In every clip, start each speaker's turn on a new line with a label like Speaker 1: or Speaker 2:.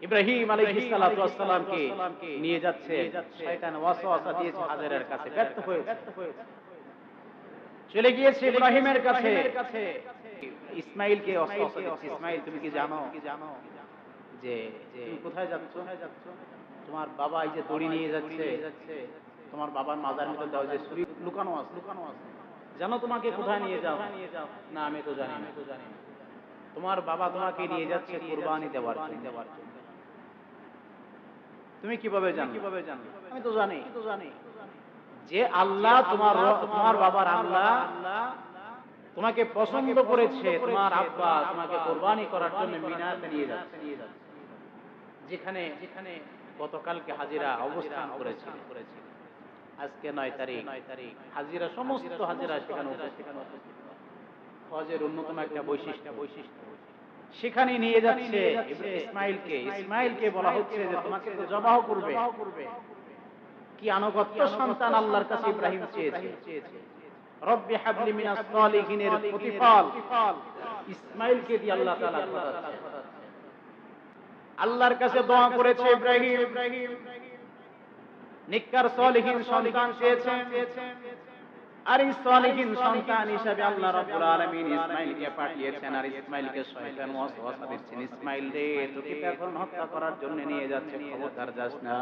Speaker 1: ইব্রাহিম আলাইহিস সালাতু ওয়াস সালামকে নিয়ে যাচ্ছে, শয়তান ওয়াসওয়াসা দিয়েছে হাজেরার কাছে, ব্যর্থ হয়েছে। চলে গিয়েছে ইব্রাহিমের কাছে, ইসমাইলকে ওয়াসওয়াসা দিচ্ছে, ইসমাইল তুমি কি জানো যে তুমি কোথায় যাচ্ছ? তোমার বাবা এই যে দড়ি নিয়ে যাচ্ছে, তোমার বাবার মাজার ভিতর দাও যে ছুরি লুকানো আছে, জানো তোমাকে কোথায় নিয়ে যাও? না আমি তো জানি না। তোমার বাবা তোমাকে নিয়ে যাচ্ছে কুরবানি দেওয়ার জন্য। তুমি কিভাবে জানো? আমি তো জানি যে আল্লাহ তোমার বাবার আল্লাহ তোমাকে পছন্দ করেছে, তোমার আব্বা তোমাকে কুরবানি করার জন্য মিনাতে নিয়ে যাচ্ছে, যেখানে গতকালকে হাজিরা অবস্থান করেছিল। আজকে 9 তারিখ, হাজিরা সমস্ত হাজিরা সেখানে উপস্থিত। হজের অন্যতম একটা বৈশিষ্ট্য, সেখানে নিয়ে যাচ্ছে ইসমাইলকে বলা হচ্ছে যে তোমাকে তো জবাহ করবে। কি আনুগত্য সন্তান আল্লাহর কাছে ইব্রাহিম চেয়েছে। রব্বি হাবলি মিনাস সালিহিনের প্রতিফল ইসমাইলকে দিয়ে আল্লাহ তাআলা ঘটাচ্ছে। আল্লাহর কাছে দোয়া করেছে ইব্রাহিম, নিককার সালিহিন সন্তান চেয়েছে। আর এই সালিহিন সন্তান হিসেবে আল্লাহ রাব্বুল আলামিন ইসমাইলকে পাঠিয়েছেন। আর ইসমাইলকে শয়তান ওয়াসওয়াসা দিচ্ছেন, ইসমাইল রে তোকে তো এখন হত্যা করার জন্য নিয়ে যাচ্ছে, খবরদার যাস না।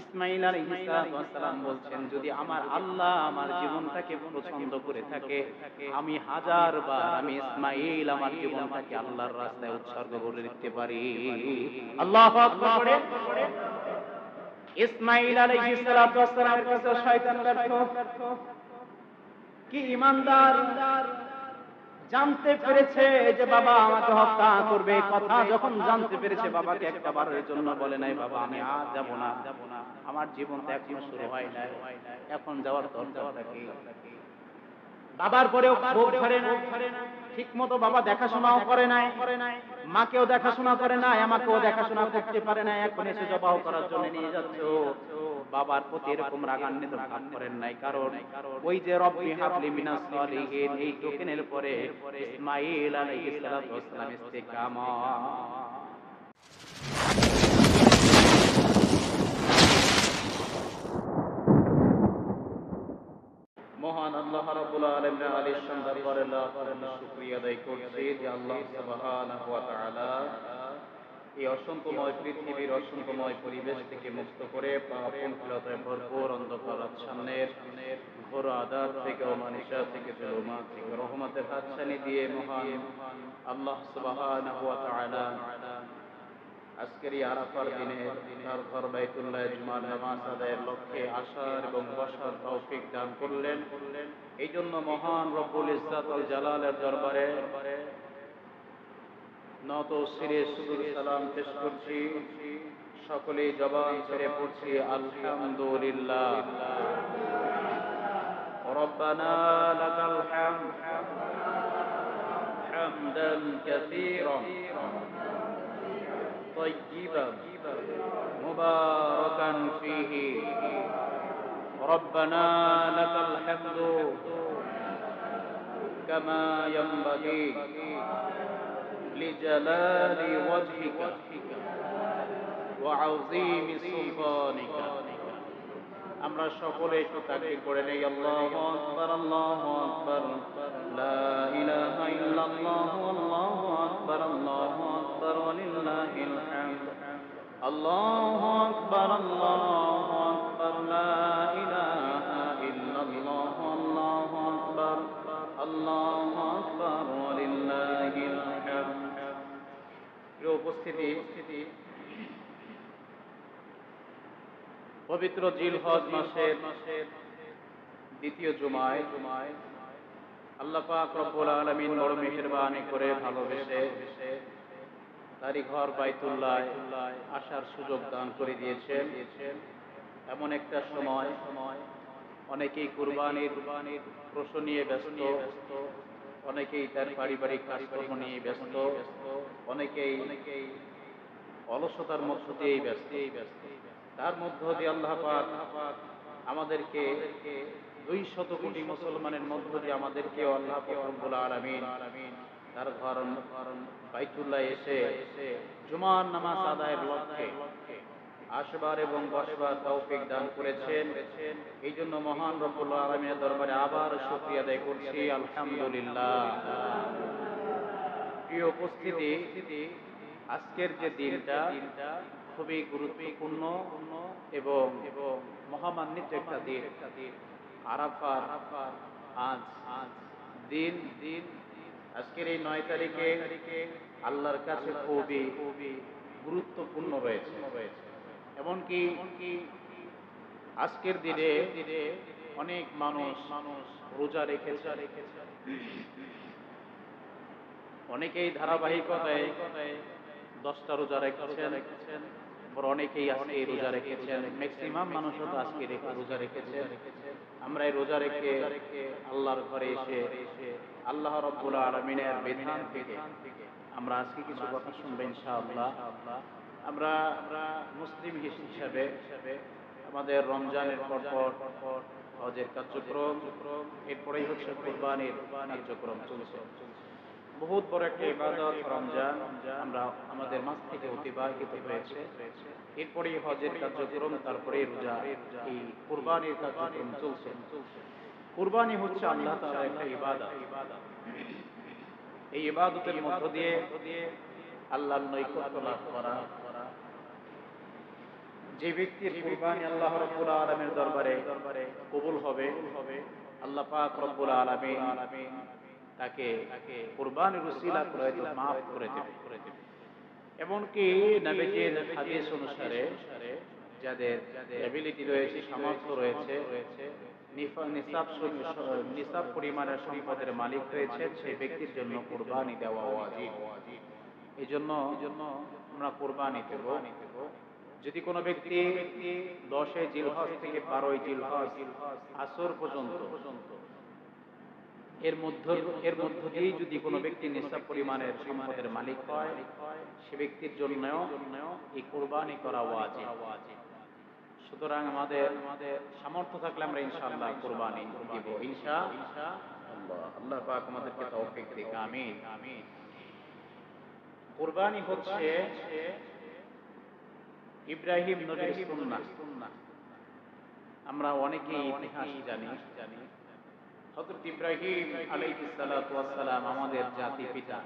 Speaker 1: ইসমাইল আলাইহিস সালাম বলছেন, যদি আমার আল্লাহ আমার জীবনটাকে পছন্দ করে থাকে, আমি 1000 বার আমি ইসমাইল আমার জীবনটাকে আল্লাহর রাস্তায় উৎসর্গ করে দিতে পারি। আল্লাহু আকবার। ইসমাইল আলাইহিস সালামের কাছে শয়তান ব্যর্থ। কি ঈমানদার, জানতে পেরেছে যে বাবা আমাকে হত্যা করবে। কথা যখন জানতে পেরেছে, বাবাকে একটা বারের জন্য বলে নাই বাবা আমি আর যাব না, আমার জীবন তো এখনো শুরু হয় নাই, এখন যাওয়ার দরকারটা কি? বাবার পরেও ক্ষোভ ধরে না, ঠিক মতো বাবা দেখাশোনাও করে নাই, মাকেও দেখাশোনা করে নাই, আমাকেও দেখাশোনা করতে পারে না, এখন এসে জবাহ করার জন্য নিয়ে যাচ্ছে। বাবার প্রতি এরকম রাগান্বিত ভাব করেন নাই, কারণ ওই যে রব্বি হাবলি মিনাস সালিহিন এই টোকেনের পরে ইসমাঈল আলাইহিস সালাতু ওয়াস সালাম ইস্তেকামত। মহান আল্লাহ রাব্বুল আলামিনের আলিশ শান দরবারে লাখ শুকরিয়া আদায় করছি যে আল্লাহ সুবহানাহু ওয়া তাআলা এই অসংখ্যময় পৃথিবীর অসংখ্যময় পরিবেশ থেকে মুক্ত করে পাপ-পঙ্কিলতায় ভরপুর অন্ধকার আচ্ছন্নের ঘোর আযাব থেকে, অমানিসা থেকে, জুলুমাত থেকে রহমতের হাতছানি দিয়ে মহান আল্লাহ সুবহানাহু ওয়া তাআলা আজকের এই আরাফার দিনে তার ঘর বাইতুল্লাহ জুমার নামাজ আদায়ের লক্ষ্যে আসার এবং বসার তৌফিক দান করলেন। এই জন্য মহান রব্বুল ইজ্জাত ওয়াল জালালের দরবারে নত শিরে সুজুদ সালাম পেশ করছি। সকলে জবান ছেড়ে পড়ছি আলহামদুলিল্লাহ। রব্বানা লাকাল হামদ হামদান কাসীরান طيبا مباركا فيه ربنا لك الحمد كما ينبغي لجلال وجهك وعظيم سلطانك। আমরা সকলে একটু তাকবীর করে নেই, আল্লাহু আকবার, আল্লাহু আকবার, লা ইলাহা ইল্লাল্লাহু, আল্লাহু আকবার, আল্লাহু আকবার, ওয়ালিল্লাহিল হামদ। আল্লাহু আকবার, আল্লাহু আকবার, লা ইলাহা ইল্লাল্লাহু, আল্লাহু আকবার, আল্লাহু আকবার, ওয়ালিল্লাহিল হামদ। প্রিয় উপস্থিতি, পবিত্র জিলহজ মাসের দ্বিতীয় জুমায় আল্লাহ পাক রব্বুল আলামিন বড় মেহেরবানি করে ভালোবেসে তারই ঘর বাইতুল্লাহ আসার সুযোগ দান করে দিয়েছেন। এমন একটা সময় অনেকেই কুরবানির প্রশ্ন নিয়ে ব্যস্ত, অনেকেই তার পারিবারিক কাজকর্ম নিয়ে ব্যস্ত, অনেকেই অলসতার মধ্য দিয়েই ব্যস্ত। তার মধ্য দিয়ে আল্লাহ পাক আমাদেরকে 200 কোটি মুসলমানের মধ্য দিয়ে আমাদেরকে আল্লাহ পাক রব্বুল আলামিন তার ঘর বাইতুল্লাহ এসে জুমার নামাজ আদায়ের লক্ষ্যে আসবার এবং বসবার তৌফিক দান করেছেন। এই জন্য মহান রব্বুল আলামিনের দরবারে আবার শুকরিয়া আদায় করছি, আলহামদুলিল্লাহ। প্রিয় উপস্থিতি, আজকের যে দিনটা খুবই গুরুত্বপূর্ণ এবং মহামান্বিত একটা দিন, আরাফার আজ দিন। আজকের এই 9 তারিখে আল্লাহর কাছে খুবই গুরুত্বপূর্ণ হয়েছে। এমনকি আজকের দিনে অনেক মানুষ রোজা রেখেছে। অনেকেই ধারাবাহিকতায় 10টা রোজা রেখেছেন, আবার অনেকেই আজকে রোজা রেখেছেন। ম্যাক্সিমাম মানুষ হয়তো আজকে রোজা রেখেছেন। আমরা এই রোজা রেখে আল্লাহর ঘরে এসে আল্লাহ রাব্বুল আলামিনের বিধান থেকে আমরা আজকে কিছু কথা শুনবো ইনশাআল্লাহ। আমরা মুসলিম হিসেবে আমাদের রমজানের পর হজের কার্যক্রম, এরপরেই হচ্ছে কুরবানির কার্যক্রম চলছে। বহুত বড় একটা ইবাদত রমজান আমরা আমাদের মাঝ থেকে অতিবাহিত হয়েছে। এরপরেই হজের কার্যক্রম, তারপরে রোজা, এই কুরবানির কার্যক্রম চলছে। কুরবানি হচ্ছে আল্লাহ তাআলার একটা ইবাদত। এই ইবাদতের মধ্য দিয়ে আল্লাহর নৈকট্য লাভ করা। যে ব্যক্তির কুরবানি আল্লাহ রাব্বুল আলামিনের দরবারে কবুল হবে, আল্লাহ পাক রব্বুল আলামিন তাকে কুরবানির উসিলা করে মাফ করে দেবে। এমনকি নবীজির হাদিস অনুসারে যাদের এবিলিটি রয়েছে, সামর্থ্য রয়েছে, নিসাব পরিমাণের সম্পদের মালিক হয়েছে, সেই ব্যক্তির জন্য কুরবানি দেওয়া ওয়াজিব। এই জন্য আমরা কুরবানি দেব। যদি কোনো ব্যক্তি 10 জিলহজ থেকে 12 জিলহজ আসর পর্যন্ত এর মধ্য দিয়েই যদি কোনো ব্যক্তি নিসাব পরিমাণের সম্পদের মালিক হয়, সে ব্যক্তির জন্য এই কুরবানি করা ওয়াজিব। সুতরাং আমাদের সামর্থ্য থাকলে আমরা ইনশাআল্লাহ কুরবানি দিব ইনশাআল্লাহ। আল্লাহ পাক আমাদেরকে তৌফিক দিক, আমিন। কুরবানি হচ্ছে ইব্রাহিম নবীর সুন্নাহ। আমরা অনেকেই ইতিহাস জানি। হযরত ইব্রাহিম আলাইহিস সালাতু ওয়াস সালাম আমাদের জাতি পিতা।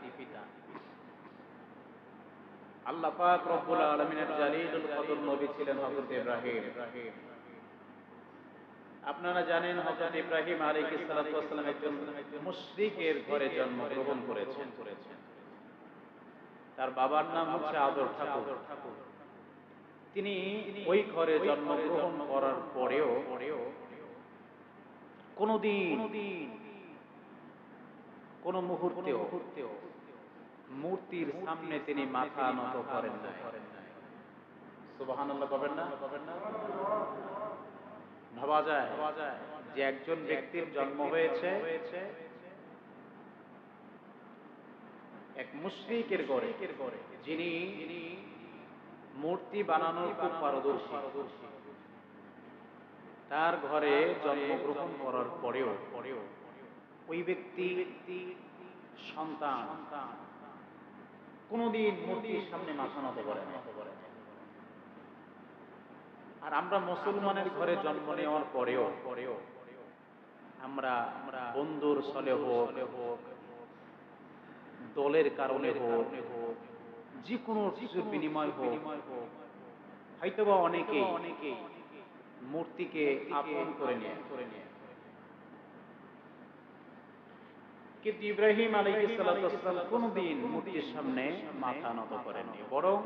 Speaker 1: আল্লাহ পাক রব্বুল আলামিনের জালিলুল কদর নবী ছিলেন হযরত ইব্রাহিম। আপনারা জানেন হযরত ইব্রাহিম আলাইহিস সালাতু ওয়াস সালাম একজন মুশরিকের ঘরে জন্মগ্রহণ করেছেন। তার বাবার নাম হচ্ছে আদর ঠাকুর। তিনি ওই ঘরে জন্মগ্রহণ করার পরেও কোনদিন কোন মুহূর্তেও মূর্তির সামনে তিনি মাথা নত করেন না। সুবহানাল্লাহ বলেন না? ভাবা যায় যে একজন ব্যক্তির জন্ম হয়েছে এক মুশরিকের ঘরে, যিনি মূর্তি বানানোর খুব পারদর্শী। তার ঘরে জন্মগ্রহণ করার পরেও ওই ব্যক্তি সন্তান কোনদিন মূর্তির সামনে মাথা নত করে না। আর আমরা মুসলমানের ঘরে জন্ম নেওয়ার পরেও আমরা বন্ধুর ছলে হোক, দলের কারণে হোক, যে কোনো কিছুর বিনিময় হোক, হয়তোবা অনেকেই মূর্তিকে আপন করে নিয়ে। কিন্তু ইব্রাহিম আলাইহিস সালাতু ওয়াস সালাম কোনদিন মূর্তির সামনে মাথা নত করেননি। বরং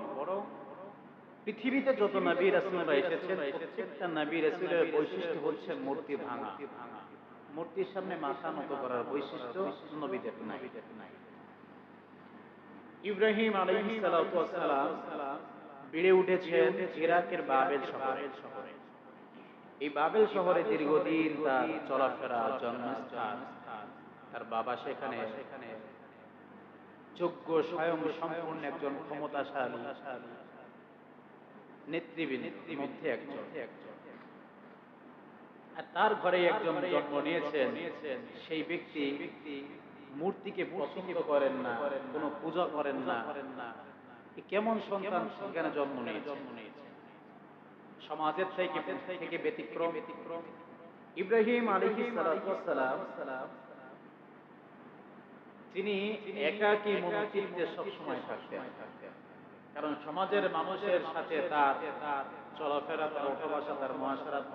Speaker 1: পৃথিবীতে যত নবী রাসূলরা এসেছেন, প্রত্যেকটা নবী রাসূলের বৈশিষ্ট্য হচ্ছে মূর্তি ভাঙা। মূর্তির সামনে মাথা নত করার বৈশিষ্ট্য নবীদের নাই। ইব্রাহিম আলাইহিস সালাতু ওয়াস সালাম বেড়ে উঠেছেন ইরাকের বাবেল শহরে। এই বাবেল শহরে দীর্ঘদিন তার চলাফেরা, জন্মস্থান। তার বাবা সেখানে যোগ্য, স্বয়ং সম্পূর্ণ একজন ক্ষমতাশালী নেতৃবৃন্দের মধ্যে একজন। আর তার ঘরে একজন জন্ম নিয়েছেন, সেই ব্যক্তি মূর্তিকে পছন্দ করেন না, কোনো পূজা করেন না, কেমন সন্তান সেখানে জন্ম নিয়েছে, সমাজের থেকে ব্যতিক্রম। ইব্রাহিম আলাইহিস সালাম তিনি একাকী মনোচিত্তে সবসময় থাকতেন, কারণ সমাজের মানুষের সাথে তার চলাফেরা, তার ওঠা বসা, তার মুআশারাত,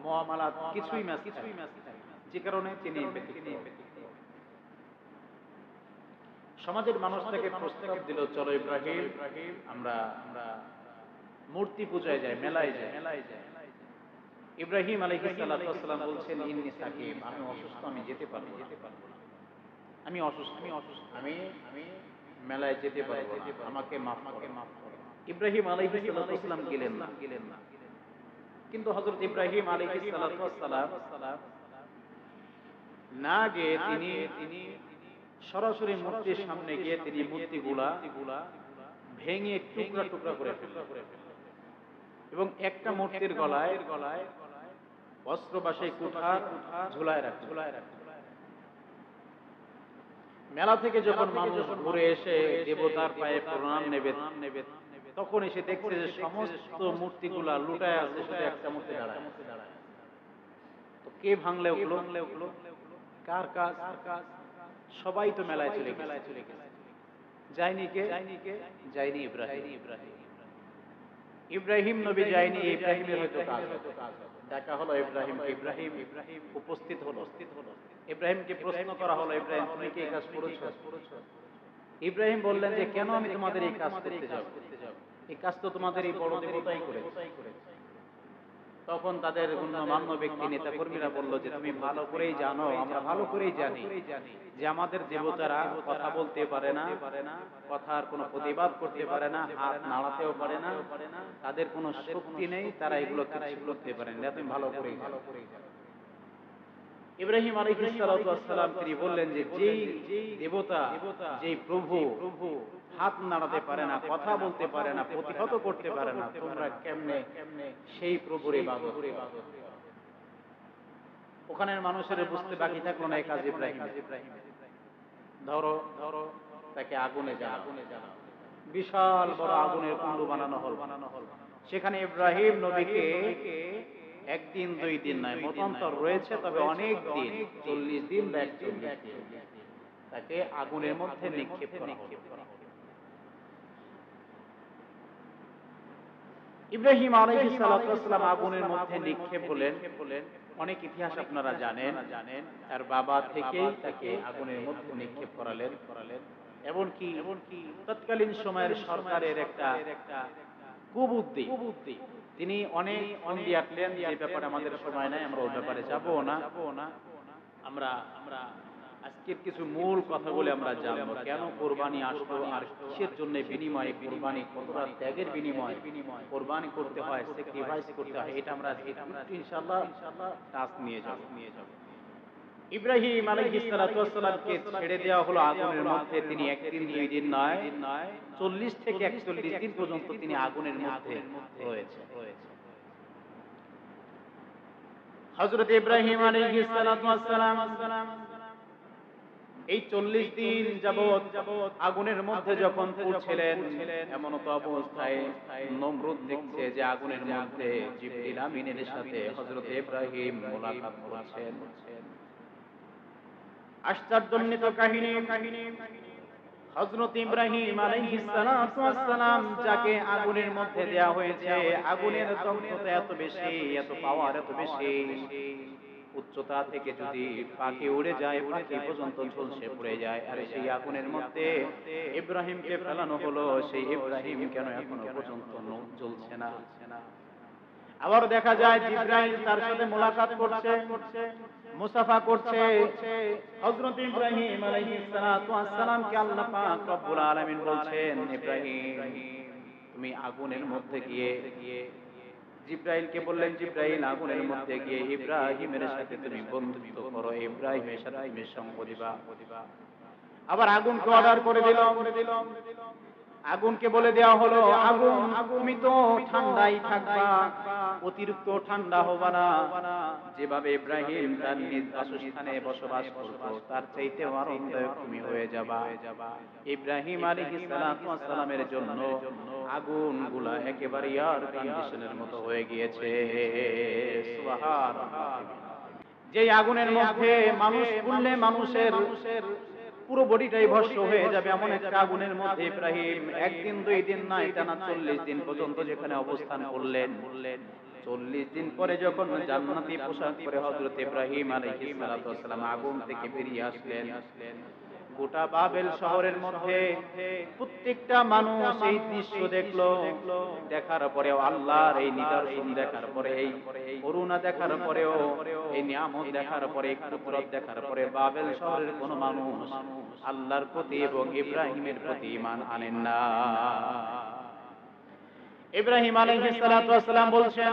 Speaker 1: মুআমালাত কিছুই ম্যাচ থাকে না, যে কারণে তিনি ব্যতিক্রম। সমাজের মানুষ থেকে প্রস্তাব দিল, চলো ইব্রাহিম আমরা মূর্তি পূজায় যাই, মেলায় যাই। ইব্রাহিম আলাইহিস সালাম বলছেন, ইন্নী সাকিম, আমি অসুস্থ, আমি যেতে পারবো না, আমি অসুস্থ, আমি মেলায় যেতে পারবো না, আমাকে মাফ করো। ইব্রাহিম আলাইহিস সালাম গেলেন না। কিন্তু হযরত ইব্রাহিম আলাইহিস সালাম না গিয়ে তিনি সরাসরি মূর্তির সামনে গিয়ে তিনি মূর্তিগুলা ভেঙে টুকরা টুকরা করে ফেললেন এবং একটা মূর্তির গলায় বস্ত্র বাসায় কুঠার ঝুলায় রাখলেন। মেলা থেকে যখন মানুষ ঘুরে এসে দেবতার পায়ে প্রণাম নেবে, তখন এসে দেখছে যে সমস্ত মূর্তিগুলা লুটায় আছে, শুধু একটা মূর্তি দাঁড়ায়। তো কে ভাঙলে উঠলো, কার কাজ? সবাই তো মেলায় চলে গেছে। যায়নি কে? যায়নি ইব্রাহিম নবী যায়নি। ইব্রাহিমের হয়তো কাজ দেখা হলো ইব্রাহিম উপস্থিত হলো। ইব্রাহিমকে প্রশ্ন করা হলো, ইব্রাহিম তুমি কি এই কাজ করেছো? ইব্রাহিম বললেন যে কেন আমি তোমাদের এই কাজ করতে যাব? এই কাজ তো তোমাদের এই বড় দেবতাই করেছে। তখন তাদের গণ্যমান্য ব্যক্তি নেতা কর্মীরা বলল যে তুমি ভালো করেই জানো, আমরা ভালো করেই জানি যে আমাদের দেবতারা কথা বলতে পারে না, কথার কোনো প্রতিবাদ করতে পারে না, হাত নাড়াতেও পারে না, তাদের কোনো শক্তি নেই, তারা এগুলো কিছু করতে পারে না, তুমি ভালো করেই জানো। ইব্রাহিম আলাইহিস সালাম তিনি বললেন যে যেই দেবতা, যেই প্রভু হাত নাড়াতে পারে না, কথা বলতে পারে না, প্রতিহত করতে পারে না, তোমরা কেমনে সেই প্রভুর ইবাদত করো? ওখানের মানুষের বুঝতে বাকি থাকলো না এই কাজ ইব্রাহিম। ধরো তাকে আগুনে জ্বালাও। বিশাল বড় আগুনের কুণ্ড বানানো হল। সেখানে ইব্রাহিম নবীকে একদিন 2 দিন নয়, মতান্তর রয়েছে, তবে অনেক দিন, 40 দিন বা 41 দিন তাকে আগুনের মধ্যে নিক্ষেপ করা হলো। ইব্রাহিম আলাইহিস সালাম আগুনের মধ্যে নিক্ষেপ হলেন। অনেক ইতিহাস আপনারা জানেন, তার বাবা থেকেই তাকে আগুনের মধ্যে নিক্ষেপ করালেন। এমনকি তৎকালীন সময়ের সরকারের একটা কুবুদ্ধি, তিনি অনেক ফন্দি আঁটলেন, যে ব্যাপারে আমাদের সময় নাই, আমরা ওই ব্যাপারে যাবো না। আমরা আজকের কিছু মূল কথা বলে আমরা জানবো কেন কোরবানি আসলো, আর কিসের জন্য বিনিময়ে কোরবানি, কতটা ত্যাগের বিনিময়ে কোরবানি করতে হয়, স্যাক্রিফাইস করতে হয়, এটা আমরা ইনশাআল্লাহ টাচ নিয়ে যাব। ইব্রাহিম আলাইহিস সালামকে ছেড়ে দেওয়া হলো আগুনের মধ্যে। তিনি একদিন 2 দিন নয়, 40 থেকে 41 দিন পর্যন্ত তিনি আগুনের মধ্যে রয়েছে। হযরত ইব্রাহিম আলাইহিস সালাম এই 40 দিন যাবত আগুনের মধ্যে যখন পুড়ছিলেন, এমন তো অবস্থায় নমরুদ দেখছে যে আগুনের মধ্যে জিবরিল আমিনের সাথে হযরত ইব্রাহিম মুলাকাত করছেন। আশ্চর্যান্বিত কাহিনী, হযরত ইব্রাহিম আলাইহিস সালাম যাকে আগুনের মধ্যে দেয়া হয়েছে, আগুনের দগ্ধতা এত বেশি, এত পাওয়ার এত বেশি, উচ্চতা থেকে যদি পাখি উড়ে যায়, পাখি পর্যন্ত ঝলসে পড়ে যায়। আর সেই আগুনের মধ্যে ইব্রাহিমকে ফেলানো হলো, সেই ইব্রাহিম কেন এখনো পর্যন্ত জ্বলছে না? আবার দেখা যায় জিবরাইল তার সাথে মুলাকাত করছে, মুসাফা করছে। হযরত ইব্রাহিম আলাইহিস সালামকে আল্লাহ পাক রব্বুল আলামিন বলছেন, ইব্রাহিম তুমি আগুনের মধ্যে গিয়ে, জিবরাইলকে বললেন, জিবরাইল আগুনের মধ্যে গিয়ে ইব্রাহিমের সাথে তুমি বন্ধুত্ব করো, ইব্রাহিমের সাথে তুমি সঙ্গ দিবা। আবার আগুনকে অর্ডার করে দিল, আগুনকে বলে দেওয়া হলো, আগুন তুমি তো ঠান্ডাই থাকবা, অতিরিক্ত ঠান্ডা হবে না। যেভাবে ইব্রাহিম তার নিজ বাসস্থানে বসবাস করতো তার চাইতেও আরামদায়ক তুমি হয়ে যাবা। ইব্রাহিম আলাইহিস সালামের জন্য আগুনগুলা একেবারে এয়ার কন্ডিশনের মতো হয়ে গিয়েছে। সুবহানাল্লাহ। যে আগুনের মধ্যে মানুষ পড়লে মানুষের পুরো বডিটাই ভস্ম হয়ে যাবে, এমন একটা আগুনের মধ্যে ইব্রাহিম একদিন দুই দিন না, টানা 40 দিন পর্যন্ত যেখানে অবস্থান করলেন। 40 দিন পরে যখন জান্নাতি পোশাক পরে হযরত ইব্রাহিম আলাইহিস সালাম আগুন থেকে বেরিয়ে আসলেন, গোটা বাবেল শহরের মধ্যে প্রত্যেকটা মানুষ এই দৃশ্য দেখলো। দেখার পরেও আল্লাহর এই নিদর্শন দেখার পরে, এই করুণা দেখার পরেও, এই নিয়ামত দেখার পরে, কুদরত দেখার পরে বাবেল শহরের কোন মানুষ আল্লাহর প্রতি এবং ইব্রাহিমের প্রতি ঈমান আনেন না। ইব্রাহিম আলাইহিস সালাম বলছেন,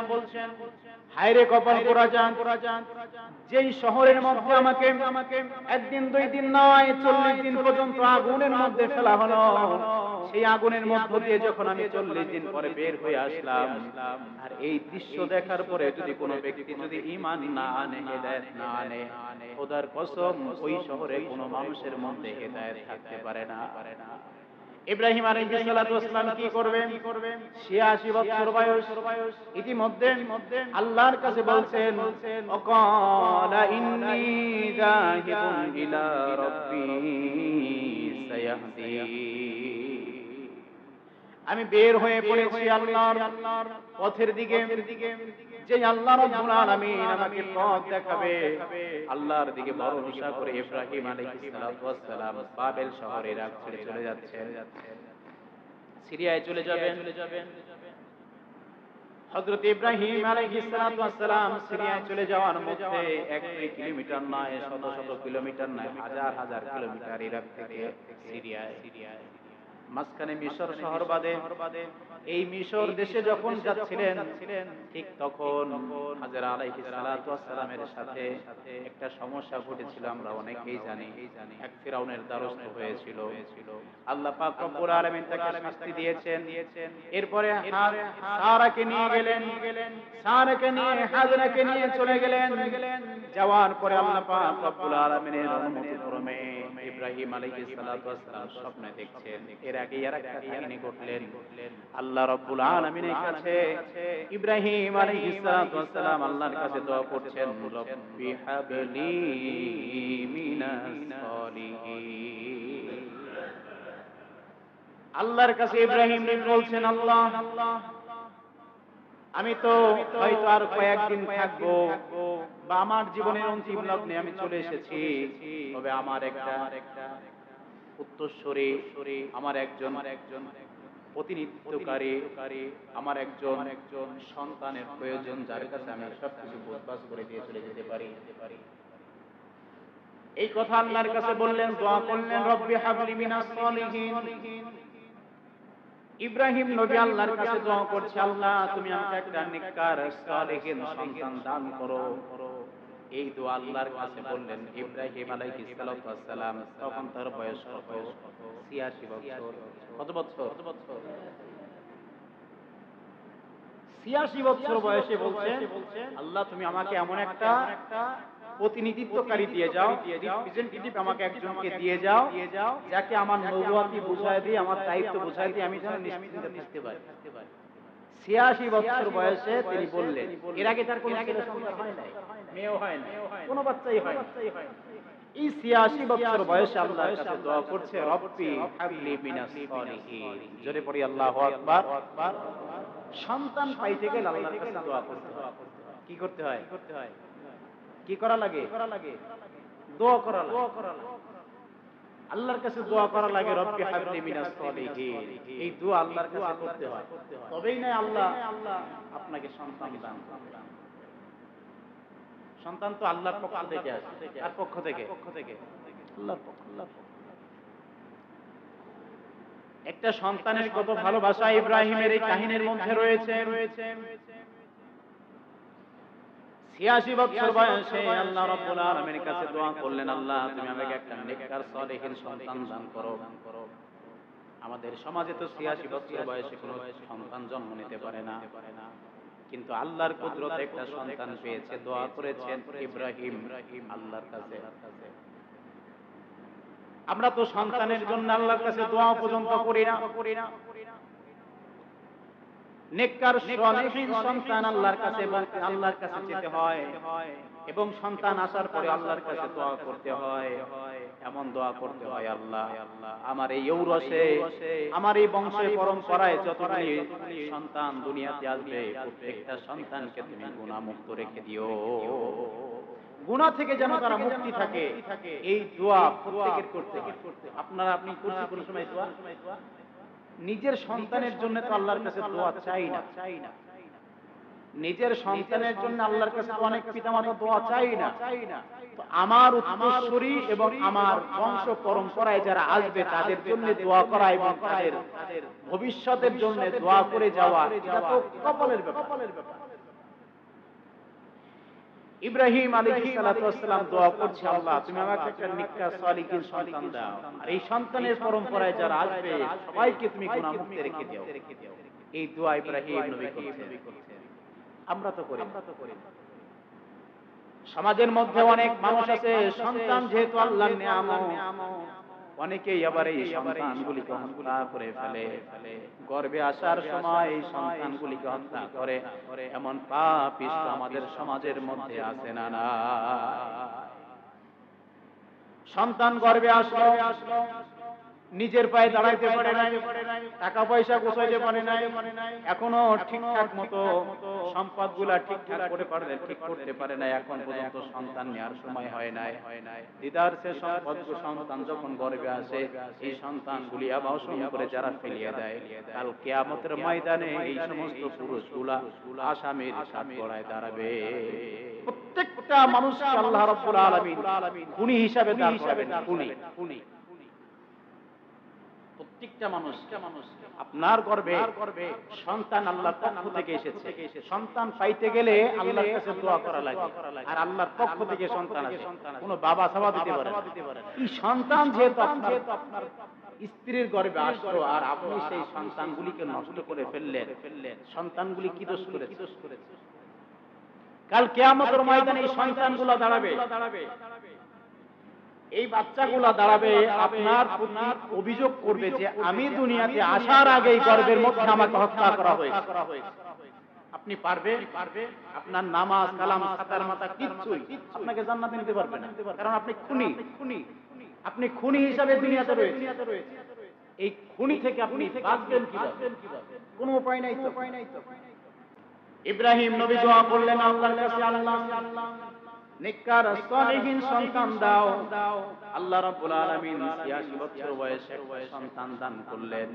Speaker 1: হায়রে কপাল পোড়া জান, যেই শহরের মধ্যে আমাকে একদিন দুই দিন নয় 40 দিন পর্যন্ত আগুনের মধ্যে ফেলা হলো, সেই আগুনের মধ্য দিয়ে যখন আমি 40 দিন পরে বের হয়ে আসলাম, আর এই দৃশ্য দেখার পরে যদি কোনো ব্যক্তি যদি ঈমান না আনে, হেদায়েত না আনে, খোদার কসম ওই শহরে কোনো মানুষের মধ্যে হেদায়েত থাকতে পারে না। ইব্রাহিম আলাইহিস সালাম কি করবেন? ৮৬ বছর বয়স। ইতিমধ্যে আল্লাহর কাছে বলছেন, ওয়াকালা ইন্নী যাহিবুন ইলা রাব্বি সায়াহদি, আমি বের হয়ে পড়েছি আল্লাহর পথের দিকে, যে আল্লাহ রাব্বুল আলামিন আমাকে পথ দেখাবে। আল্লাহর দিকে ভরসা করে ইব্রাহিম আলাইহিস সালাম বাবেল শহরে ছেড়ে চলে যাচ্ছেন, সিরিয়ায় চলে যাবেন। হযরত ইব্রাহিম আলাইহিস সালাম সিরিয়ায় চলে যাওয়ার মধ্যে 1-2 কিলোমিটার নয়, শত শত কিলোমিটার নয়, হাজার হাজার কিলোমিটার ইরাক থেকে সিরিয়ায়, মাঝখানে মিশর শহর বাদে। এই মিশর দেশে যখন যাচ্ছিলেন, ঠিক তখন হাজরা আলাইহিস সালামের সাথে একটা সমস্যা ঘটেছিল, আমরা অনেকেই জানি। এক ফিরাউনের দ্বারস্থ হয়েছিল, আল্লাহ পাক রব্বুল আলামিন তাকে শাস্তি দিয়েছেন। এরপরে সারাকে নিয়ে গেলেন, সারাকে নিয়ে হাজরাকে নিয়ে চলে গেলেন। যাওয়ার পরে আল্লাহ পাক রব্বুল আলামিনের অনুমতি ক্রমে ইব্রাহিম আলাইহিস সালাম স্বপ্নে দেখছেন। এর আগে আর একটা কাহিনী ঘটলেন। আল্লাহ রাব্বুল আলামিনের কাছে ইব্রাহিম আলাইহিস সালাম আল্লাহর কাছে দোয়া করছেন, রব্বি হাবলি মিনাস সালিহিন। আল্লাহর কাছে ইব্রাহিম বলছেন, আল্লাহ আমি তো হয়তো আর কয়েকদিন থাকবো, বা আমার জীবনের অন্তিম লগ্নে আমি চলে এসেছি, তবে আমার একটা উত্তরসূরি, আমার একজন প্রতিনিধিত্বকারী, আমার একজন সন্তানের প্রয়োজন, যার কাছে আমি সবকিছু বোঝবাস করে দিয়ে চলে যেতে পারি। এই কথা আল্লাহর কাছে বললেন, দোয়া করলেন, রব্বি হাবলি মিনাস সালিহিন। ইব্রাহিম নবী আল্লাহর কাছে দোয়া করছে, আল্লাহ তুমি আমাকে একটা নেককার সালেহিন সন্তান দান করো। এই দোয়া আল্লাহর কাছে বললেন ইব্রাহিম আলাইহিস সালাম। তখন তার বয়স কত? ৮৬ বছর। কত বছর? ৮৬ বছর বয়সে বলছেন, আল্লাহ তুমি আমাকে এমন একটা প্রতিনিধিত্বকারী দিয়ে যাও, রিপ্রেজেন্টেটিভ আমাকে একজনকে দিয়ে যাও, যাকে আমার নবুয়তি বুঝায় দিয়ে, আমার দায়িত্ব বুঝায় দিয়ে আমি যেন নিশ্চিন্তে থাকতে পারি। ৮৬ বছর বয়সে তিনি বললেন। এর আগে তার কোনো ছেলে সন্তান হয় নাই, মেয়েও হয় না, কোনো বাচ্চাই হয় না। এই ৮৬ বছর বয়সে আল্লাহর কাছে দোয়া করছে, রব্বি হাবলি মিনাস সালিহিন। জোরে পড়ি আল্লাহু আকবার। সন্তান পাইতে গেলে আল্লাহর কাছে দোয়া করতে হয়। কি করতে হয়? কি করা লাগে? দোয়া করা লাগে। আল্লাহর কাছে দোয়া করা লাগে, রব্বি হাবলি মিনাস সালিহিন। এই দোয়া আল্লাহর কাছে করতে হয়, তবেই না আল্লাহ আপনাকে সন্তান দান করবেন। সন্তান তো আল্লাহর পক্ষ থেকে আসে। কার পক্ষ থেকে? আল্লাহর পক্ষ। একটা সন্তানের কত ভালোবাসা ইব্রাহিমের এই কাহিনীর মধ্যে রয়েছে। ৮৬ বছর বয়সে আল্লাহ রাব্বুল আলামিনের কাছে দোয়া করলেন, আল্লাহ তুমি আমাকে একটা নেককার সালেহিন সন্তান দান করো। আমাদের সমাজে তো ৮৬ বছর বয়সে কোনো সন্তান জন্ম নিতে পারে না, কিন্তু আল্লাহর কুদরতে একটা সন্তান পেয়েছে, দোয়া করেছেন ইব্রাহিম আল্লাহর কাছে। আমরা তো সন্তানের জন্য আল্লাহর কাছে দোয়া পর্যন্ত করি না। নেককার সালেহীন সন্তান আল্লাহর কাছে যেতে হয়, এবং সন্তান আসার পরে আল্লাহর কাছে দোয়া করতে হয়। এমন দোয়া করতে হয়, আল্লাহ আমার এই ঔরসে, আমার এই বংশের পরম্পরায় যতগুলি সন্তান দুনিয়াতে আসবে, প্রত্যেকটা সন্তানকে তুমি গুনাহমুক্ত রেখে দিও, গুনাহ থেকে যেন তারা মুক্তি থাকে। এই দোয়া প্রত্যেকের করতে হয়। আপনি করছেন কোন সময় দোয়া? নিজের সন্তানের জন্য তো আল্লাহর কাছে দোয়া চাই না। নিজের সন্তানের জন্য আল্লাহর কাছে তো অনেক পিতামাতা দোয়া চাই না। তো আমার উত্তরসূরি এবং আমার বংশ পরম্পরায় যারা আসবে তাদের জন্য দোয়া করা এবং তাদের ভবিষ্যতের জন্য দোয়া করে যাওয়া, এটা তো কপালের ব্যাপার। ইব্রাহিম আলাইহিস সালাতু ওয়াস সালাম দোয়া করছে, আল্লাহ তুমি আমাকে একটা নেককার সালিহিন সন্তান দাও, আর এই সন্তানের পরম্পরায় যারা আসবে সবাইকে তুমি গুনাহমুক্ত রেখে দাও। এই দোয়া ইব্রাহিম নবী করছেন, আমরা তো করি। সমাজের মধ্যে অনেক মানুষ আছে, সন্তান যেহেতু আল্লাহর নিয়ামত, অনেকেই আবার এই সন্তানগুলিকে হত্যা করে ফেলে। গর্ভে আসার সময় এই সন্তানগুলিকে হত্যা করে, এমন পাপিষ্ঠ আমাদের সমাজের মধ্যে আছে না? না, সন্তান গর্ভে আসলো, নিজের পায়ে দাঁড়াইতে পারে নাই, টাকা পয়সা গোছাইতে পারে নাই, এখনো ঠিকঠাক মতো সম্পদগুলা ঠিকঠাক ঠিক করতে পারে নাই, এখন পর্যন্ত সন্তান নেওয়ার সময় হয় নাই। দিদার সে সন্তান যখন গর্ভে আসে, এই সন্তানগুলি আবাসন করে যারা ফেলিয়ে দেয়, কাল কিয়ামতের ময়দানে এই সমস্ত পুরুষগুলা আসামির কাঠগড়ায় দাঁড়াবে। প্রত্যেকটা মানুষকে আল্লাহ রাব্বুল আলামিন খুনি হিসাবে দাঁড় করাবেন। খুনি প্রত্যেকটা মানুষ। আপনার গর্ভে সন্তান আল্লাহর পক্ষ থেকে এসেছে, সন্তান পাইতে গেলে আল্লাহর কাছে দোয়া করা লাগে, আর আল্লাহর পক্ষ থেকে সন্তান আসে, কোনো বাবা সাবা দিতে পারে না। এই সন্তান যেহেতু আপনার স্ত্রীর গর্ভে আসলো, আর আপনি সেই সন্তানগুলিকে নষ্ট করে ফেললেন, সন্তানগুলি কি দোষ করেছে? কাল কিয়ামতের ময়দানে এই সন্তানগুলো দাঁড়াবে, এই বাচ্চাগুলা দাঁড়াবে, আপনার অভিযোগ করবে যে আমি দুনিয়াতে আসার আগেই গর্ভের মধ্যে আমাকে হত্যা করা হয়েছে। আপনি পারবে? আপনার নামাজ কালাম সাতার মাথা কিচ্ছুই আপনাকে জান্নাতে নিতে পারবে না, কারণ আপনি খুনি। আপনি খুনি হিসাবে দুনিয়াতে রয়েছে। এই খুনি থেকে আপনি বাঁচবেন কিভাবে? কোনো উপায় নাই তো। ইব্রাহিম নবী দোয়া করলেন আল্লাহর কাছে, আল্লাহ নেককার সালেহীন সন্তান দাও। আল্লাহ রাব্বুল আলামিন ৮৬ বছর বয়সে সন্তান দান করলেন।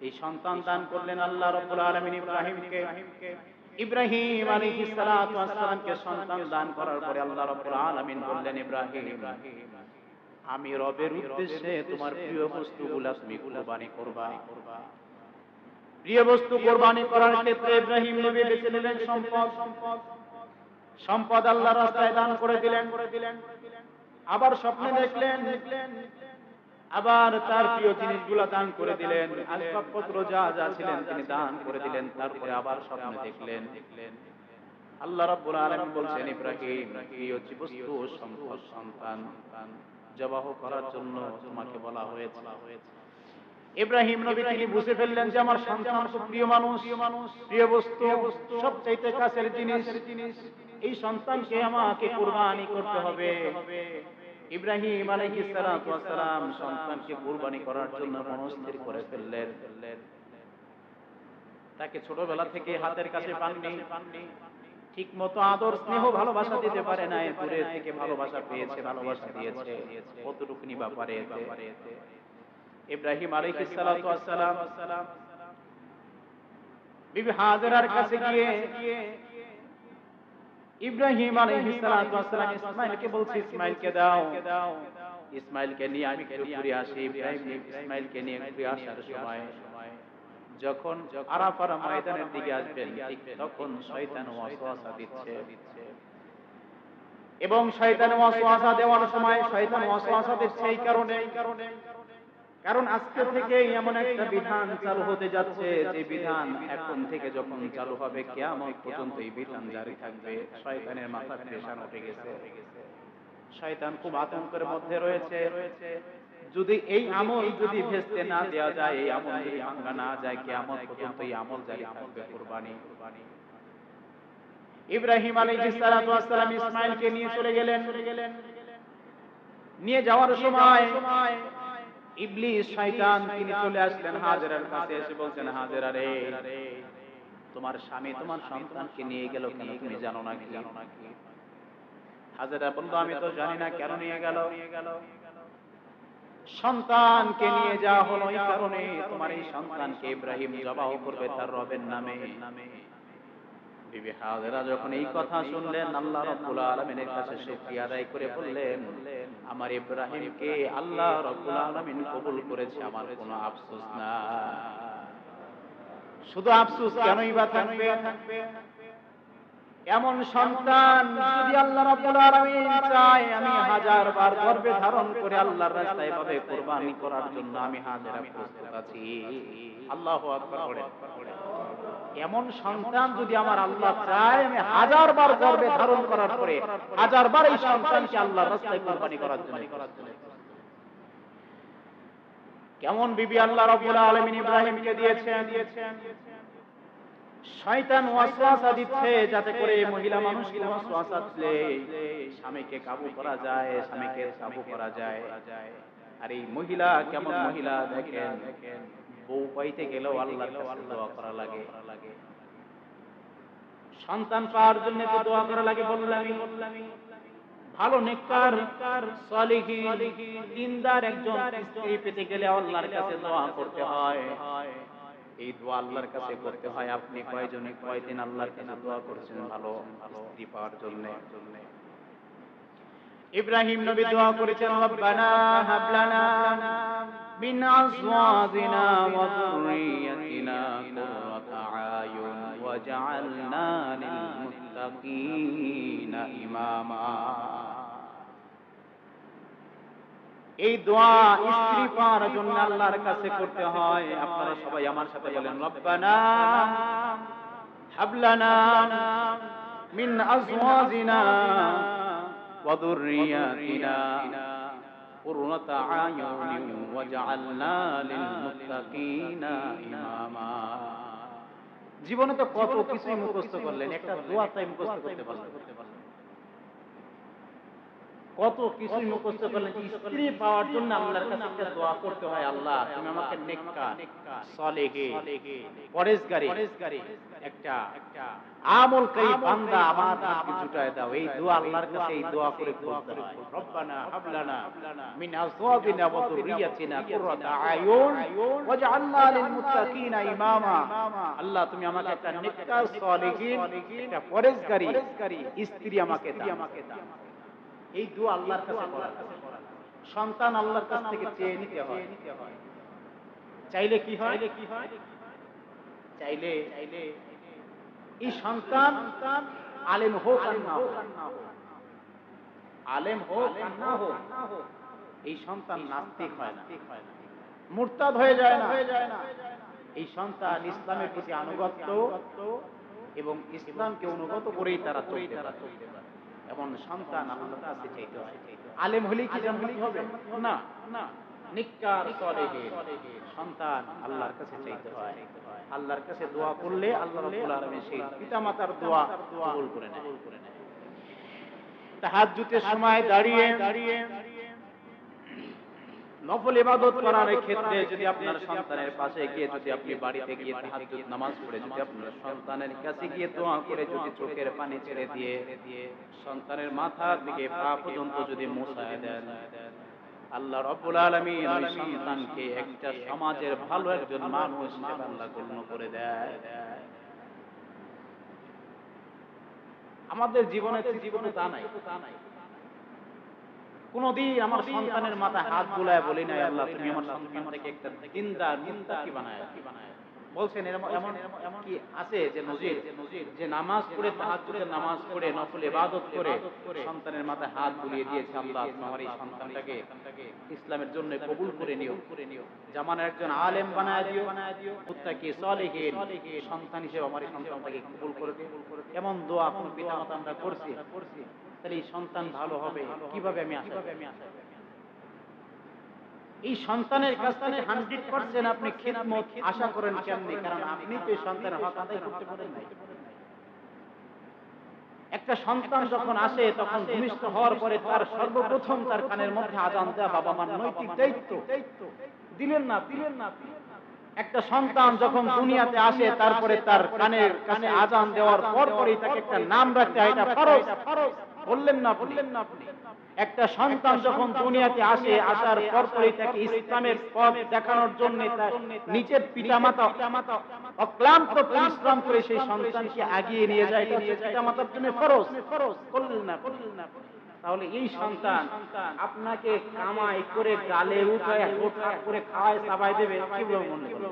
Speaker 1: এই সন্তান দান করলেন আল্লাহ রাব্বুল আলামিন ইব্রাহিমকে। ইব্রাহিম আলাইহিস সালাতু ওয়াস সালামকে সন্তান দান করার পরে আল্লাহ রাব্বুল আলামিন বললেন, ইব্রাহিম আমি রবের উদ্দেশ্যে তোমার প্রিয় বস্তুগুলা তুমি কুরবানি করবা। প্রিয় বস্তু কুরবানি করার ক্ষেত্রে ইব্রাহিম নবী বেছে নিলেন সম্পদ আল্লাহর রাস্তায় দান করে দিলেন। আবার স্বপ্নে দেখলেন, আবার তার প্রিয় জিনিসগুলো দান করে দিলেন, আসবাবপত্র যা যা ছিলেন তিনি দান করে দিলেন। তারপরে আবার স্বপ্নে দেখলেন, আল্লাহ রাব্বুল আলামিন বলছেন, ইব্রাহিম প্রিয় বস্তু সম্পদ সন্তান জবাহ করার জন্য তোমাকে বলা হয়েছে। ইব্রাহিম নবী তিনি বুঝে ফেললেন যে আমার সন্তান খুব প্রিয় মানুষ, প্রিয় বস্তু, সবচাইতে কাছের জিনিস, এই সন্তানকে আমাকে কুরবানি করতে হবে। ইব্রাহিম আলাইহিস সালাতু ওয়াস সালাম সন্তানকে কুরবানি করার জন্য মনস্থির করে ফেললেন। তাকে ছোটবেলা থেকে হাতের কাছে পাননি, ঠিক মতো আদর স্নেহ ভালোবাসা দিতে পারে নাই, দূরে থেকে ভালোবাসা পেয়েছে, ভালোবাসা দিয়েছে, কতটুকুনি বা পারে এতে। ইব্রাহিম আলাইহিস সালাতু ওয়াস সালাম বিবি হাজেরার কাছে গিয়ে ইব্রাহিম আলাইহিস সালাতু ওয়াস সালাম ইসমাইলকে বলছে, ইসমাইলকে দাও, ইসমাইলকে নিয়ে আমি একটু ঘুরে আসি। ইব্রাহিম ইসমাইলকে নিয়ে ঘুরে আসার সময় যখন আরাফার ময়দানের দিকে আসবেন, ঠিক তখন শয়তান ওয়াসওয়াসা দিচ্ছে, এবং শয়তান ওয়াসওয়াসা দেওয়ার সময় শয়তান ওয়াসওয়াসা দিচ্ছে এই কারণে, কারণ আজকে থেকে এমন একটা বিধান চালু হতে যাচ্ছে, যে বিধান এখন থেকে যখন চালু হবে কিয়ামত পর্যন্ত এই বিধান জারি থাকবে। শয়তানের মাথা পেশান উঠে গেছে, শয়তান খুব আতঙ্কের মধ্যে রয়েছে। যদি এই আমল যদি ভেস্তে না দেওয়া যায়, এই আমল যদি ভাঙা না যায়, কিয়ামত পর্যন্ত এই আমল জারি থাকবে। কুরবানি। ইব্রাহিম আলাইহিস সালাতু ওয়াস সালাম ইসমাঈলকে নিয়ে চলে গেলেন। নিয়ে যাওয়ার সময় ইবলিস শয়তান তিনি চলে আসলেন হাজেরার কাছে, এসে বলছেন, হাজেরা রে, তোমার স্বামী তোমার সন্তানকে নিয়ে গেল কেন, তুমি জানো নাকি? হাজেরা বলল, আমি তো জানি না, কেন নিয়ে গেল? সন্তানকে নিয়ে যাওয়া হলো এই কারণে, তোমার এই সন্তানকে ইব্রাহিম জবাহ করবে তার রবের নামে। বিবি হাজেরা যখন এই কথা শুনলেন, আল্লাহ রাব্বুল আলামিনের কাছে শুকরিয়া আদায় করে বললেন, আমার ইব্রাহিমকে আল্লাহ রাব্বুল আলামিন কবুল করেছে, আমার কোনো আফসোস না। শুধু আফসোস কেনই বা থাকবে? এমন সন্তান যদি আল্লাহ রাব্বুল আলামিন চায়, আমি 1000 বার গর্ভে ধারণ করে আল্লাহর রাস্তায় ভাবে কুরবানি করার জন্য আমি হাজেরা প্রস্তুত আছি। আল্লাহু আকবার বলেন। এমন সন্তান যদি আমার আল্লাহ চায়, আমি 1000 বার গর্ভে ধারণ করার পরে 1000 বার এই সন্তানকে আল্লাহর রাস্তায় কুরবানি করার জন্য। কেমন বিবি আল্লাহ রাব্বুল আলামিন ইব্রাহিমকে দিয়েছেন। শয়তান ওয়াসওয়াসা দিচ্ছে যাতে করে মহিলা মানুষকে ওয়াসওয়াসা দিলে স্বামীকে কাবু করা যায়, স্বামীকে কাবু করা যায়। আর এই মহিলা কেমন মহিলা দেখেন, বউ পাইতে গেলেও আল্লাহর কাছে দোয়া করা লাগে, সন্তান পাওয়ার জন্য তো দোয়া করা লাগে। বললাম ভালো নেককার সালিহিন দিনদার একজন স্ত্রী পেতে গেলে আল্লাহর কাছে দোয়া করতে হয়। এই দোয়া আল্লাহর কাছে করতে হয়। আপনি কয়দিন আল্লাহর কাছে দোয়া করেছেন ভালো স্ত্রী পাওয়ার জন্য? ইব্রাহিম নবী দোয়া করেছেন, রব্বানা হাব লানা মিন আজওয়াজিনা ওয়া যুররিয়াতিনা কুররাতা আয়ুন ওয়াজআলনা লিল মুত্তাকিনা ইমামা। এই দোয়া স্ত্রী পাওয়ার জন্য আল্লাহর কাছে করতে হয়। আপনারা সবাই আমার সাথে বলেন, রব্বানা হাব লানা মিন আজওয়াজিনা ওয়া যুররিয়াতিনা কুররাতা আয়ুন ওয়াজআলনা লিল মুত্তাকিনা ইমামা। জীবনে তো কত কিছুই মুখস্থ করলেন, একটা দোয়া তাই মুখস্থ করতে পারলেন? কত কিছুই মুখস্থ করলেন, স্ত্রী পাওয়ার জন্য আল্লাহর কাছে একটা দোয়া করতে হয়, আল্লাহ তুমি আমাকে নেককার সালেহে পরেজগারী একটা আমলকারী বান্দা আমার মধ্যে জুটায় দাও। এই দোয়া আল্লাহর কাছে এই দোয়া করে বলতে হয়, রব্বানা হাব লানা মিন আজওয়াজিনা ওয়া যুররিয়াতিনা কুররাতা আয়ুন ওয়াজআলনা লিল মুত্তাকিনা ইমামা। আল্লাহ তুমি আমাকে একটা নেককার সালেহিন একটা পরেজগারী স্ত্রী আমাকে দাও। এই দোয়া আল্লাহর কাছে করা। সন্তান আল্লাহর কাছ থেকে চেয়ে নিতে হয়। চাইলে কি হয়? চাইলে এই সন্তান আলেম হোক আর না হোক, আলেম হোক আর না হোক, এই সন্তান নাস্তিক হয় না, মুরতাদ হয়ে যায় না। এই সন্তান ইসলামের প্রতি আনুগত্য এবং ইসলামকে অনুগত করেই তারা চলতে পারে। এমন সন্তান আল্লাহর কাছে চাইতে হয়। আলেম হলেই কি জান্নাতি হবে? না, নেককার সালেহিন সন্তান আল্লাহর কাছে চাইতে হয়। আল্লাহর কাছে দোয়া করলে আল্লাহ রাব্বুল আলামিন সেই পিতামাতার দোয়া কবুল করে নেয়। তাহাজ্জুদের সময় দাঁড়িয়ে নফল ইবাদত করার ক্ষেত্রে যদি আপনার সন্তানের পাশে গিয়ে, যদি আপনি বাড়িতে গিয়ে তাহাজ্জুদ নামাজ পড়ে যদি আপনার সন্তানের কাছে গিয়ে দোয়া করে যদি চোখের পানি ছেড়ে দিয়ে সন্তানের মাথা থেকে পা পর্যন্ত যদি মুছায় দেন, আল্লাহ রাব্বুল আলামিন ওই সন্তানকে একটা সমাজের ভালো একজন মানুষ হিসেবে আল্লাহ গণ্য করে দেয়। আমাদের জীবনে তা নাই। কোনদিন আমার সন্তানের মাথায় হাত বুলায় বলি নাই, আল্লাহ তুমি আমার সন্তানটাকে একটা দিনদার মুত্তাকি বানায়। বলছেন এমন এমন কি আছে যে নজির যে নামাজ পড়ে তাহাজ্জুদের নামাজ পড়ে নফল ইবাদত করে সন্তানের মাথায় হাত বুলিয়ে দিয়েছে, আল্লাহ আমার এই সন্তানটাকে ইসলামের জন্য কবুল করে নিও, জামানার একজন আলেম বানায় দিও, মুত্তাকি সলিহিন সন্তান হিসেবে আমার এই সন্তানটাকে কবুল করে দিও। এমন দোয়া কোন পিতামাতা আমরা করছি, তাহলে এই সন্তান ভালো হবে কিভাবে আমি আশা করি? এই সন্তানের কাছ থেকে 100% আপনি খিদমত আশা করেন কেমনে? কারণ আপনি তো এই সন্তানের হক আদায় করতে পারেন নাই। একটা সন্তান যখন আসে তখন ভূমিষ্ঠ হওয়ার পরে তার সর্বপ্রথম তার কানের মধ্যে আযান দেওয়া বাবা মার নৈতিক দায়িত্ব। দিলেন না একটা সন্তান যখন দুনিয়াতে আসে তারপরে তার কানের কাছে আযান দেওয়ার পরই তাকে একটা নাম রাখতে হয়, এটা ফরজ। বললেন না আপনি একটা সন্তান যখন দুনিয়াতে আসে আসার পরই তাকে ইসলামের পথ দেখানোর জন্য তার নিজের পিতামাতা অক্লান্ত পরিশ্রম করে সেই সন্তানকে আগিয়ে নিয়ে যায়, এটা পিতামাতার জন্য ফরজ। করলেন না তাহলে এই সন্তান আপনাকে কামাই করে গালে উঠায় হোঠা করে খাওয়ায় চাবাই দেবে কিভাবে মনে করবে?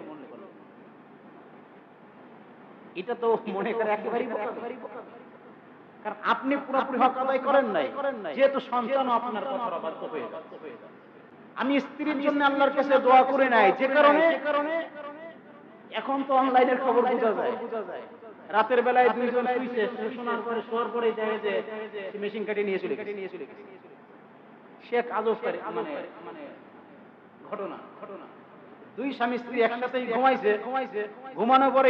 Speaker 1: এটা তো মনে করে একেবারেই বোকা। কারণ আপনি পুরোপুরি হক আদায় করেন নাই, যেহেতু সন্তান আপনার কথা অবাধ্য হয়ে যাচ্ছে। আমি স্ত্রীর জন্য আল্লাহর কাছে দোয়া করে নাই, যে কারণে এখন তো অনলাইনের খবর বোঝা যায়। রাতের বেলায় দুইজন শুইছে, শোনার পরে শোয়ার পরেই দেখে যে মেশিন কাটিয়ে নিয়ে চলে গেছে। শেখ আজব মানে ঘটনা দুই স্বামী স্ত্রী একসাথেই ঘুমাইছে, ঘুমানোর পরে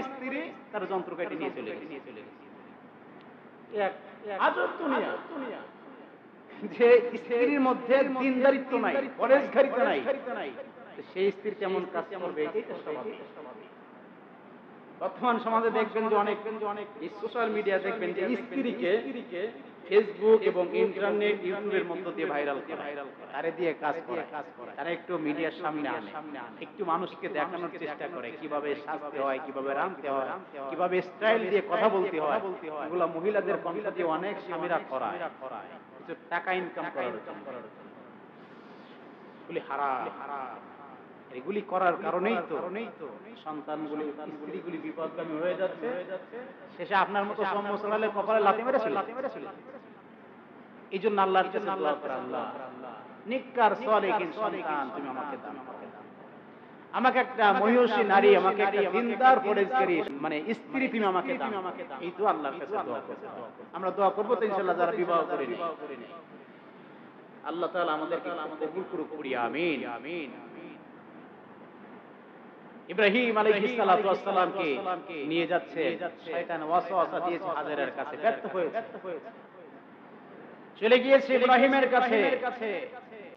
Speaker 1: স্ত্রী তার যন্ত্র কাটিয়ে নিয়ে চলে গেছে। আজব দুনিয়া যে স্ত্রীর মধ্যে দিনদারিত্ব নাই, পরেশগারিতা নাই, সেই স্ত্রী কেমন কাজ করবে? এটাই তো স্বাভাবিক। বর্তমান সমাজে দেখবেন যে অনেক সোশ্যাল মিডিয়া দেখবেন যে স্ত্রীকে ফেসবুক এবং ইন্টারনেট ইউটিউবের মধ্য দিয়ে ভাইরাল তারে দিয়ে কাজ করে, তারা একটু মিডিয়ার সামনে আনে, একটু মানুষকে দেখানোর চেষ্টা করে কিভাবে সাজতে হয়, কিভাবে রাঁধতে হয়, কিভাবে স্টাইল দিয়ে কথা বলতে হয়। এগুলো মহিলাদের কণ্ঠ দিয়ে অনেক স্বামীরা করায় কিছু টাকা ইনকাম করার জন্য। এগুলি হারাম। এগুলি করার কারণেই তো সন্তানগুলি স্ত্রীগুলি বিপদগামী হয়ে যাচ্ছে। শেষে আপনার মতো সৌম্য সালালের কপালে লাথি মেরেছিল। এই জন্য আল্লাহর কাছে দোয়া করে, আল্লাহ নিক্কার সালেহিন সন্তান তুমি আমাকে দান করো, আমাকে একটা মহিষী নারী, আমাকে একটা দিনদার পরেশগারী মানে স্ত্রী তুমি আমাকে দান। এই তো আল্লাহর কাছে দোয়া করতে আমরা দোয়া করব তো ইনশাআল্লাহ যারা বিবাহ করেনি আল্লাহ তাআলা আমাদেরকে কবুল করুক, পড়ি আমিন। ইব্রাহিম আলাইহিস সালাতু ওয়াস সালামকে নিয়ে যাচ্ছে, শয়তান ওয়াসওয়াসা দিয়েছে হাজেরার কাছে, ব্যর্থ হয়েছে। চলে গিয়েছে ইব্রাহিমের কাছে,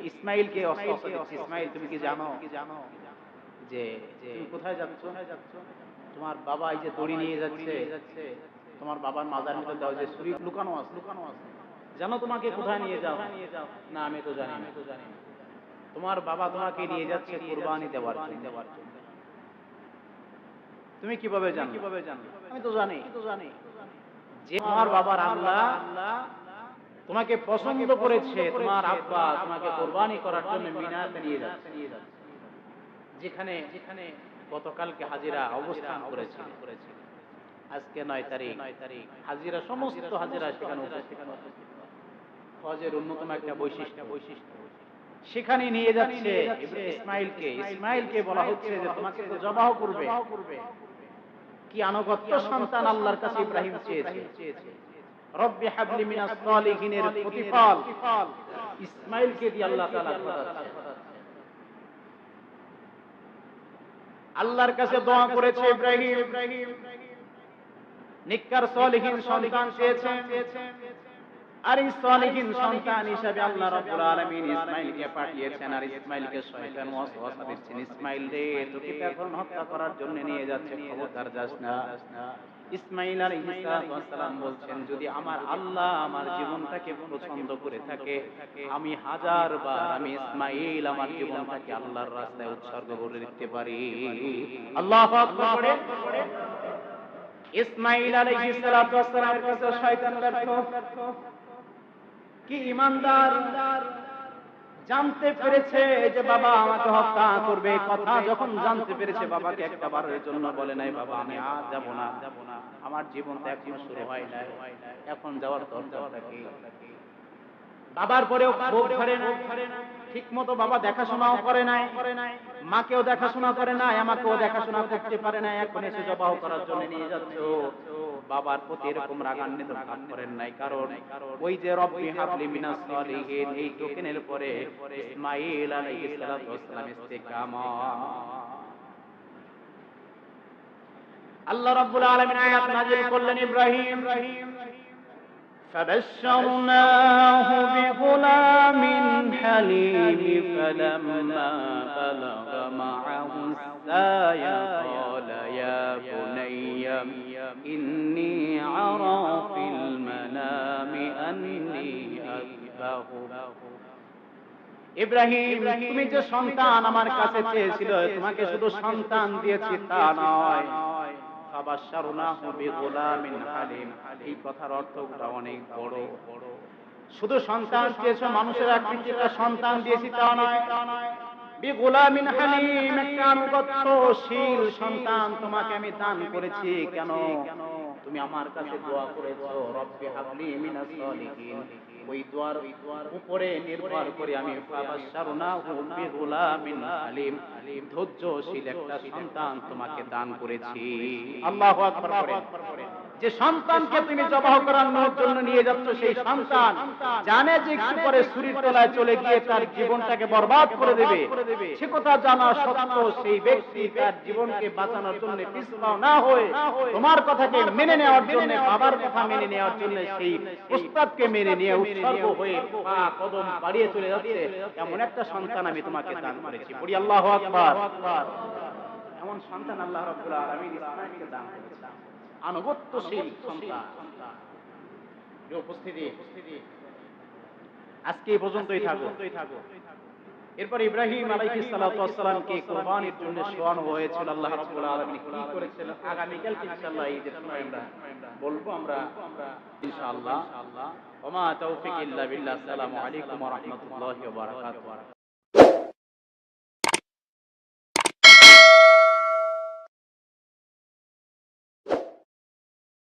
Speaker 1: ইসমাইলকে ওয়াসওয়াসা দিচ্ছে, ইসমাইল তুমি কি জানো যে তুমি কোথায় যাচ্ছ? তোমার বাবা এই যে দড়ি নিয়ে যাচ্ছে, তোমার বাবার মাজার মধ্যে দাও যে ছুরি লুকানো আছে, জানো তোমাকে কোথায় নিয়ে যাও? না আমি তো জানি না। তোমার বাবা তোমাকে নিয়ে যাচ্ছে কুরবানি দেওয়ার জন্য। তুমি কিভাবে জানো? আমি তো জানি যে তোমার বাবার আল্লাহ তোমাকে পছন্দ করেছে, তোমার আব্বা তোমাকে কুরবানি করার জন্য মিনাতে নিয়ে যাচ্ছে, যেখানে গতকালকে হাজিরা অবস্থান করেছিল। আজকে 9 তারিখ হাজিরা, সমস্ত হাজিরা সেখানে উপস্থিত। হজের অন্যতম একটা বৈশিষ্ট্য সেখানে নিয়ে যাচ্ছে ইসমাইলকে বলা হচ্ছে যে তোমাকে তো জবাহ করবে। কি আনুগত্য সন্তান আল্লাহর কাছে ইব্রাহিম চেয়েছে। রব্বি হাবলি মিনাস সালিহিনের প্রতিফল ইসমাইলকে দিয়ে আল্লাহ তাআলা ঘটাচ্ছে। আল্লাহর কাছে দোয়া করেছে ইব্রাহিম, নিক্কার সালিহিন সন্তান চেয়েছেন, আর এই সালিহিন সন্তান হিসেবে আল্লাহ রাব্বুল আলামিন ইসমাইলকে পাঠিয়েছেন। আর ইসমাইলকে শয়তান ওয়াসওয়াসা দিচ্ছেন, ইসমাইল রে তোকে এখন হত্যা করার জন্য নিয়ে যাচ্ছে, খবরদার যাস না। ইসমাইল আলাইহিস সালাম বলছেন যদি আমার আল্লাহ আমার জীবনটাকে পছন্দ করে থাকে আমি 1000 বার আমি ইসমাইল আমার জীবনটাকে আল্লাহর রাস্তায় উৎসর্গ করে দিতে পারি। আল্লাহু আকবার। ইসমাইল আলাইহিস সালামের কাছে শয়তান ব্যর্থ। কি ঈমানদার জানতে পেরেছে যে বাবা আমাকে হত্যা করবে, কথা যখন জানতে পেরেছে বাবাকে একটা বারের জন্য বলে নাই বাবা আমি আর যাব না, আমার জীবন তো এখনো শুরু হয় নাই, এখন যাওয়ার দরকারটা কি? বাবার পরেও ক্ষোভ ধরে না, ঠিক মতো বাবা দেখাশোনাও করে নাই, মাকেও দেখাশোনা করে নাই, আমাকেও দেখাশোনা করতে পারে না, এখন এসে জবাহ করার জন্য নিয়ে যাচ্ছ। বাবার প্রতি এরকম রাগান্বিত ভাব করেন নাই, কারণ ওই যে রব্বি হাবলি মিনাস সালিহিন এই টোকেনের পরে ইসমাঈল আলাইহিস সালাতু ওয়াস সালাম ইস্তিকামত। আল্লাহ রাব্বুল আলামিন আয়াত নাযিল করলেন ইব্রাহিম فبشرناه بغلام حليم فلما بلغ معه السعي قال يا بني إني أرى في المنام أني أذبحك ইব্রাহিম তুমি যে সন্তান আমার কাছে চেয়েছিলে, তোমাকে শুধু সন্তান দিয়েছি তা নয়, ফাবাশশারনাহু বিগুলামিন হালিম, এই কথার অর্থটা অনেক বড়। শুধু সন্তান চেয়েছো, মানুষের আকৃতির সন্তান দিয়েছি তা নয়, বিগুলামিন হালিম একটা আনুগত্যশীল সন্তান তোমাকে আমি দান করেছি। কেন? তুমি আমার কাছে দোয়া করেছো রব্বি হাবলি মিনাস সালিহিন, ওই দোয়ার উপরে নির্ভর করে আমি ফাবাশশারনাহু বিগুলামিন হালিম, ধৈর্যশীল একটা সন্তান তোমাকে দান করেছি। আল্লাহু আকবার করে যে সন্তানকে তুমি জবাহ করানোর জন্য নিয়ে যাচ্ছ, সেই সন্তান জানে যে একটু পরে ছুরির তলায় চলে গিয়ে তার জীবনটাকে বরবাদ করে দেবে, সে কথা জানা সত্ত্বেও সেই ব্যক্তি তার জীবনকে বাঁচানোর জন্য পিছপা না হয়ে তোমার কথাকে মেনে নেওয়ার জন্য, বাবার কথা মেনে নেওয়ার জন্য সেই প্রস্তাবকে মেনে নিয়ে উৎসর্গ হয়ে পা কদম বাড়িয়ে চলে যাচ্ছে, এমন একটা সন্তান আমি তোমাকে দান করেছি। পড়ি আল্লাহু আকবার। এমন সন্তান আল্লাহ রাব্বুল আলামিন ইসমাঈলকে দান করেছেন, আনুগত্যশীল সন্তান। উপস্থিতি আজকে এই পর্যন্তই থাকো। এরপর ইব্রাহিম আলাইহিস সালাতু ওয়াস সালামকে কুরবানির জন্য শোয়ানো হয়েছিল। আল্লাহ রাব্বুল আলামিন কি করেছিলেন আগামীকাল ইনশাআল্লাহ ঈদের সময় আমরা বলবো ইনশাআল্লাহ। ওয়া মা তাওফীক ইল্লা বিল্লাহ। আসসালামু আলাইকুম ওয়া রাহমাতুল্লাহি ওয়া বারাকাতুহু।